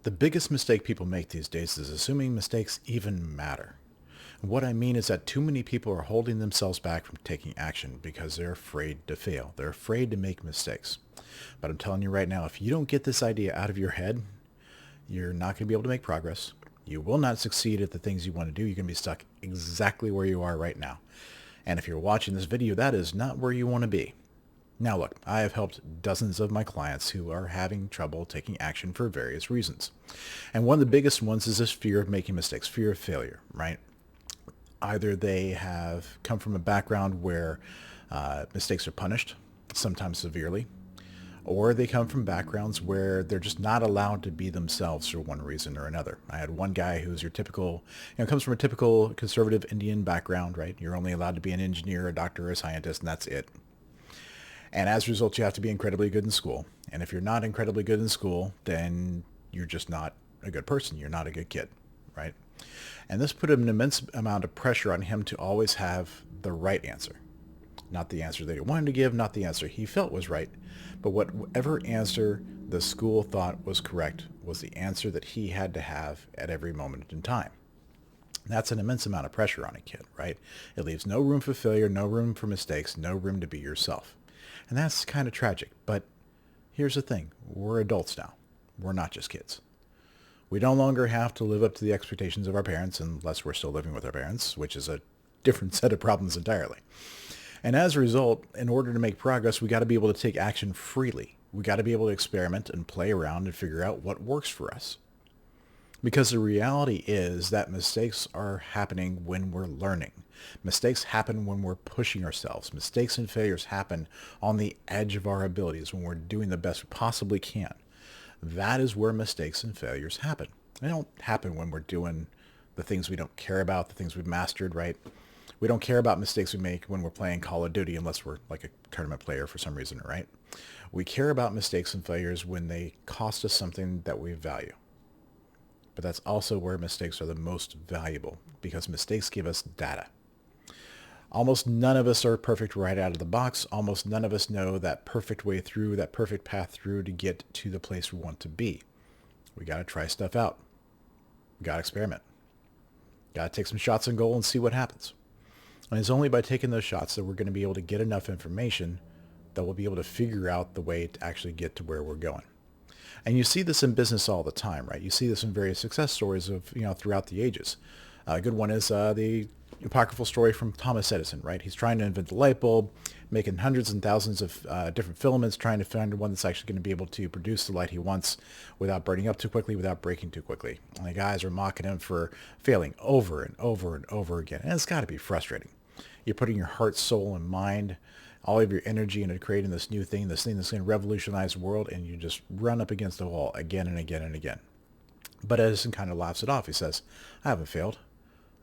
The biggest mistake people make these days is assuming mistakes even matter. What I mean is that too many people are holding themselves back from taking action because they're afraid to fail. They're afraid to make mistakes. But I'm telling you right now, if you don't get this idea out of your head, you're not going to be able to make progress. You will not succeed at the things you want to do. You're going to be stuck exactly where you are right now. And if you're watching this video, that is not where you want to be. Now look, I have helped dozens of my clients who are having trouble taking action for various reasons. And one of the biggest ones is this fear of making mistakes, fear of failure, right? Either they have come from a background where mistakes are punished, sometimes severely, or they come from backgrounds where they're just not allowed to be themselves for one reason or another. I had one guy who's your typical, comes from a typical conservative Indian background, right? You're only allowed to be an engineer, a doctor, or a scientist, and that's it. And as a result, you have to be incredibly good in school. And if you're not incredibly good in school, then you're just not a good person. You're not a good kid, right? And this put an immense amount of pressure on him to always have the right answer. Not the answer that he wanted to give, not the answer he felt was right, but whatever answer the school thought was correct was the answer that he had to have at every moment in time. That's an immense amount of pressure on a kid, right? It leaves no room for failure, no room for mistakes, no room to be yourself. And that's kind of tragic. But here's the thing. We're adults now. We're not just kids. We no longer have to live up to the expectations of our parents unless we're still living with our parents, which is a different set of problems entirely. And as a result, in order to make progress, we got to be able to take action freely. We got to be able to experiment and play around and figure out what works for us. Because the reality is that mistakes are happening when we're learning. Mistakes happen when we're pushing ourselves. Mistakes and failures happen on the edge of our abilities when we're doing the best we possibly can. That is where mistakes and failures happen. They don't happen when we're doing the things we don't care about, the things we've mastered, right? We don't care about mistakes we make when we're playing Call of Duty unless we're like a tournament player for some reason, right? We care about mistakes and failures when they cost us something that we value. But that's also where mistakes are the most valuable because mistakes give us data. Almost none of us are perfect right out of the box. Almost none of us know that perfect way through, that perfect path through to get to the place we want to be. We got to try stuff out. We got to experiment. Got to take some shots on goal and see what happens. And it's only by taking those shots that we're going to be able to get enough information that we'll be able to figure out the way to actually get to where we're going. And you see this in business all the time, right? You see this in various success stories of, throughout the ages. A good one is the apocryphal story from Thomas Edison, right? He's trying to invent the light bulb, making hundreds and thousands of different filaments, trying to find one that's actually going to be able to produce the light he wants without burning up too quickly, without breaking too quickly. And the guys are mocking him for failing over and over and over again. And it's got to be frustrating. You're putting your heart, soul, and mind, all of your energy into creating this new thing, this thing that's going to revolutionize the world, and you just run up against the wall again and again and again. But Edison kind of laughs it off. He says, I haven't failed.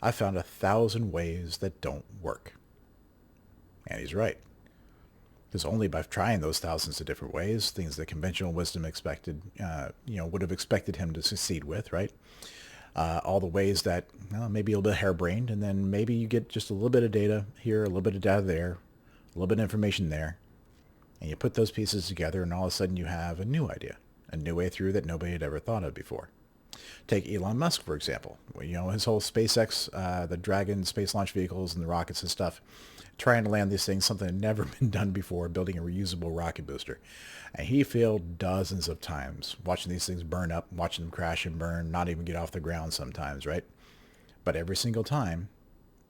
I found 1,000 ways that don't work. And he's right. Because only by trying those thousands of different ways, things that conventional wisdom expected, would have expected him to succeed with, right? All the ways that maybe a little bit harebrained, and then maybe you get just a little bit of data here, a little bit of data there, a little bit of information there, and you put those pieces together, and all of a sudden you have a new idea, a new way through that nobody had ever thought of before. Take Elon Musk, for example. His whole SpaceX, the Dragon space launch vehicles and the rockets and stuff, trying to land these things, something that had never been done before, building a reusable rocket booster. And he failed dozens of times, watching these things burn up, watching them crash and burn, not even get off the ground sometimes, right? But every single time,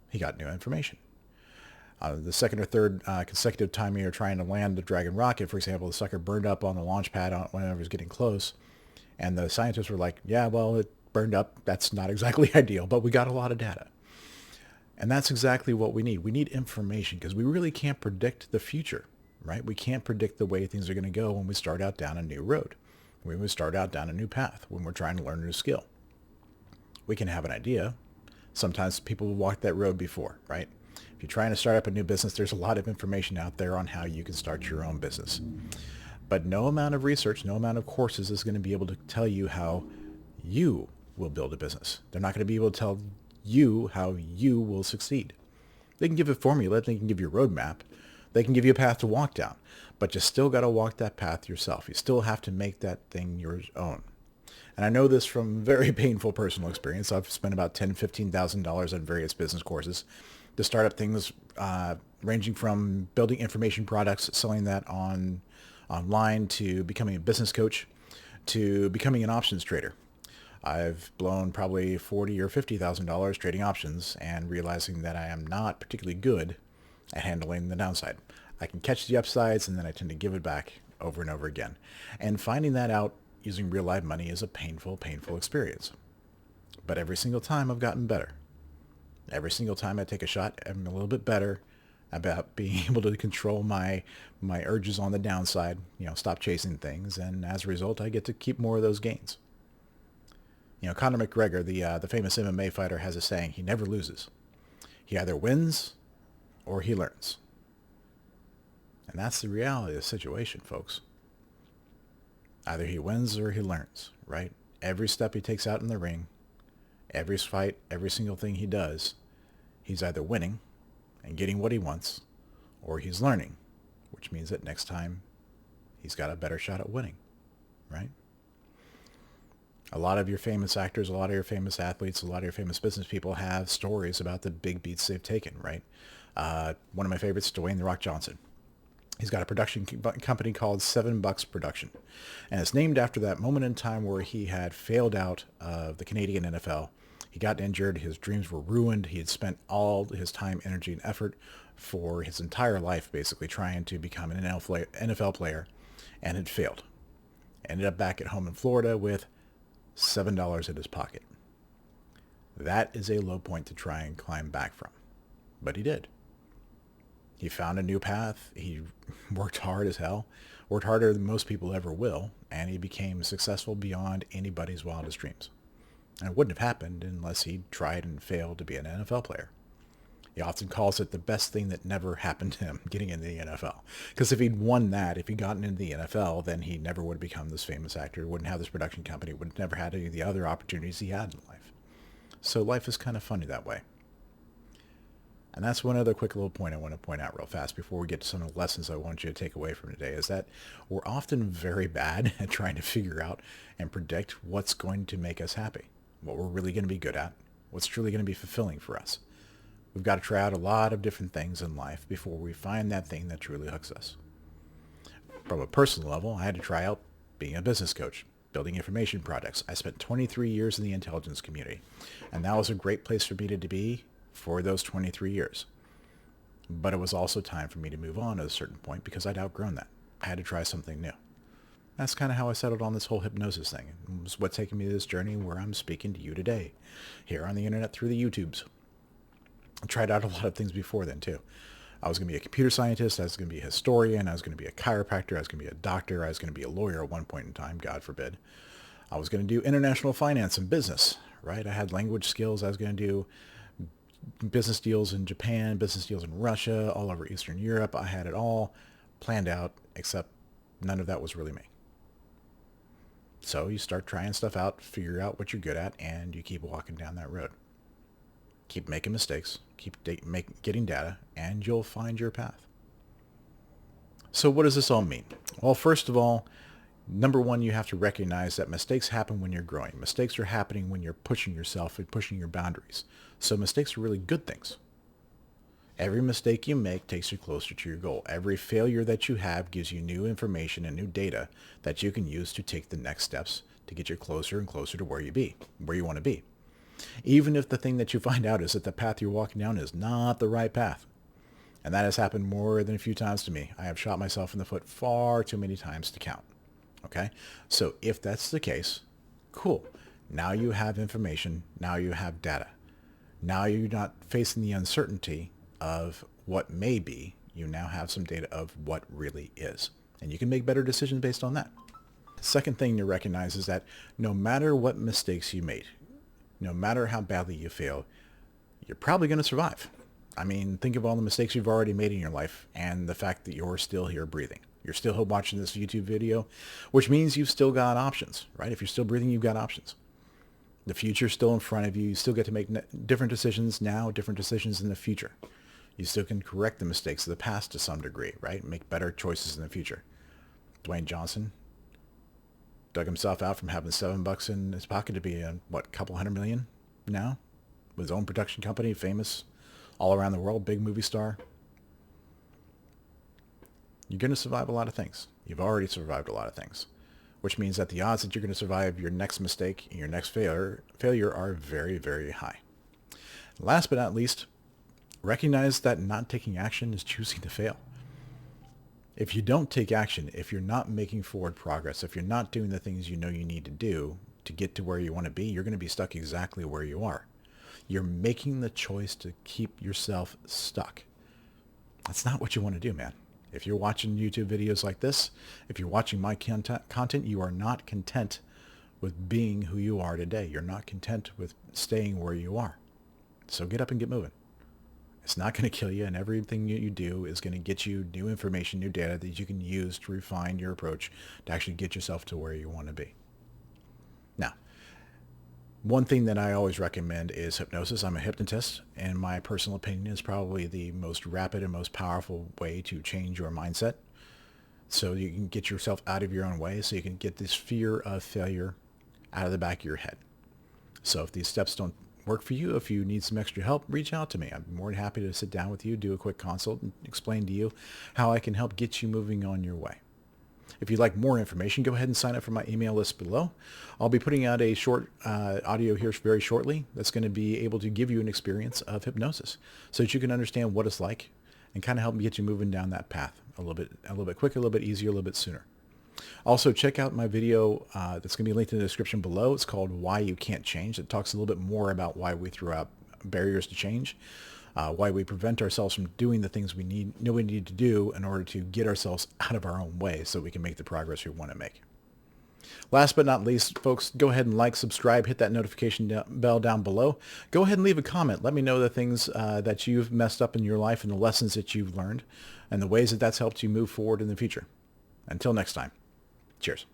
he got new information. The second or third consecutive time you were trying to land the Dragon rocket, for example, the sucker burned up on the launch pad whenever it was getting close. And the scientists were like, yeah, well, it burned up. That's not exactly ideal, but we got a lot of data. And that's exactly what we need. We need information because we really can't predict the future, right? We can't predict the way things are going to go when we start out down a new road, when we start out down a new path, when we're trying to learn a new skill. We can have an idea. Sometimes people will walk that road before, right? If you're trying to start up a new business, there's a lot of information out there on how you can start your own business. But no amount of research, no amount of courses is going to be able to tell you how you will build a business. They're not going to be able to tell you how you will succeed. They can give a formula, they can give you a roadmap, they can give you a path to walk down, but you still got to walk that path yourself. You still have to make that thing your own. And I know this from very painful personal experience. I've spent about $10,000, $15,000 on various business courses to start up things ranging from building information products, selling that online, to becoming a business coach, to becoming an options trader. I've blown probably $40,000 or $50,000 trading options and realizing that I am not particularly good at handling the downside. I can catch the upsides and then I tend to give it back over and over again. And finding that out using real live money is a painful, painful experience. But every single time I've gotten better. Every single time I take a shot, I'm a little bit better about being able to control my urges on the downside, stop chasing things, and as a result, I get to keep more of those gains. Conor McGregor, the famous MMA fighter, has a saying: he never loses. He either wins or he learns. And that's the reality of the situation, folks. Either he wins or he learns, right? Every step he takes out in the ring, every fight, every single thing he does, he's either winning and getting what he wants, or he's learning, which means that next time he's got a better shot at winning, right? A lot of your famous actors, a lot of your famous athletes, a lot of your famous business people have stories about the big beats they've taken, right? One of my favorites, Dwayne "The Rock" Johnson. He's got a production company called $7 Production, and it's named after that moment in time where he had failed out of the Canadian NFL. He got injured. His dreams were ruined. He had spent all his time, energy, and effort for his entire life basically trying to become an NFL player, and had failed. Ended up back at home in Florida with $7 in his pocket. That is a low point to try and climb back from. But he did. He found a new path. He worked hard as hell, worked harder than most people ever will, and he became successful beyond anybody's wildest dreams. And it wouldn't have happened unless he tried and failed to be an NFL player. He often calls it the best thing that never happened to him, getting into the NFL. Because if he'd won that, if he'd gotten into the NFL, then he never would have become this famous actor, wouldn't have this production company, would have never had any of the other opportunities he had in life. So life is kind of funny that way. And that's one other quick little point I want to point out real fast before we get to some of the lessons I want you to take away from today, is that we're often very bad at trying to figure out and predict what's going to make us happy, what we're really going to be good at, what's truly going to be fulfilling for us. We've got to try out a lot of different things in life before we find that thing that truly hooks us. From a personal level, I had to try out being a business coach, building information products. I spent 23 years in the intelligence community, and that was a great place for me to be for those 23 years. But it was also time for me to move on at a certain point because I'd outgrown that. I had to try something new. That's kind of how I settled on this whole hypnosis thing. It was what's taken me to this journey where I'm speaking to you today, here on the internet through the YouTubes. I tried out a lot of things before then too. I was going to be a computer scientist, I was going to be a historian, I was going to be a chiropractor, I was going to be a doctor, I was going to be a lawyer at one point in time, God forbid. I was going to do international finance and business, right? I had language skills. I was going to do business deals in Japan, business deals in Russia, all over Eastern Europe. I had it all planned out, except none of that was really me. So you start trying stuff out, figure out what you're good at, and you keep walking down that road. Keep making mistakes, keep getting data, and you'll find your path. So what does this all mean? Well, first of all, number one, you have to recognize that mistakes happen when you're growing. Mistakes are happening when you're pushing yourself and pushing your boundaries. So mistakes are really good things. Every mistake you make takes you closer to your goal. Every failure that you have gives you new information and new data that you can use to take the next steps to get you closer and closer to where you want to be. Even if the thing that you find out is that the path you're walking down is not the right path. And that has happened more than a few times to me. I have shot myself in the foot far too many times to count. Okay? So if that's the case, cool. Now you have information. Now you have data. Now you're not facing the uncertainty of what may be. You now have some data of what really is. And you can make better decisions based on that. The second thing to recognize is that no matter what mistakes you made, no matter how badly you fail, you're probably going to survive. I mean, think of all the mistakes you've already made in your life and the fact that you're still here breathing. You're still watching this YouTube video, which means you've still got options, right? If you're still breathing, you've got options. The future's still in front of you. You still get to make different decisions now, different decisions in the future. You still can correct the mistakes of the past to some degree, right? Make better choices in the future. Dwayne Johnson, dug himself out from having $7 in his pocket to be a, what, couple hundred million now? With his own production company, famous all around the world, big movie star. You're going to survive a lot of things. You've already survived a lot of things, which means that the odds that you're going to survive your next mistake and your next failure are very, very high. Last but not least, recognize that not taking action is choosing to fail. If you don't take action, if you're not making forward progress, if you're not doing the things you know you need to do to get to where you want to be, you're going to be stuck exactly where you are. You're making the choice to keep yourself stuck. That's not what you want to do, man. If you're watching YouTube videos like this, if you're watching my content, you are not content with being who you are today. You're not content with staying where you are. So get up and get moving. It's not going to kill you, and everything you do is going to get you new information, new data that you can use to refine your approach to actually get yourself to where you want to be. Now, one thing that I always recommend is hypnosis. I'm a hypnotist, and my personal opinion is probably the most rapid and most powerful way to change your mindset so you can get yourself out of your own way, so you can get this fear of failure out of the back of your head. So if these steps don't work for you, if you need some extra help, reach out to me. I'm more than happy to sit down with you, do a quick consult, and explain to you how I can help get you moving on your way. If you'd like more information, go ahead and sign up for my email list below. I'll be putting out a short audio here very shortly that's going to be able to give you an experience of hypnosis so that you can understand what it's like and kind of help get you moving down that path a little bit quicker, a little bit easier, a little bit sooner. Also, check out my video that's going to be linked in the description below. It's called Why You Can't Change. It talks a little bit more about why we throw out barriers to change, why we prevent ourselves from doing the things we know we need to do in order to get ourselves out of our own way so we can make the progress we want to make. Last but not least, folks, go ahead and like, subscribe, hit that notification bell down below. Go ahead and leave a comment. Let me know the things that you've messed up in your life and the lessons that you've learned and the ways that that's helped you move forward in the future. Until next time, cheers.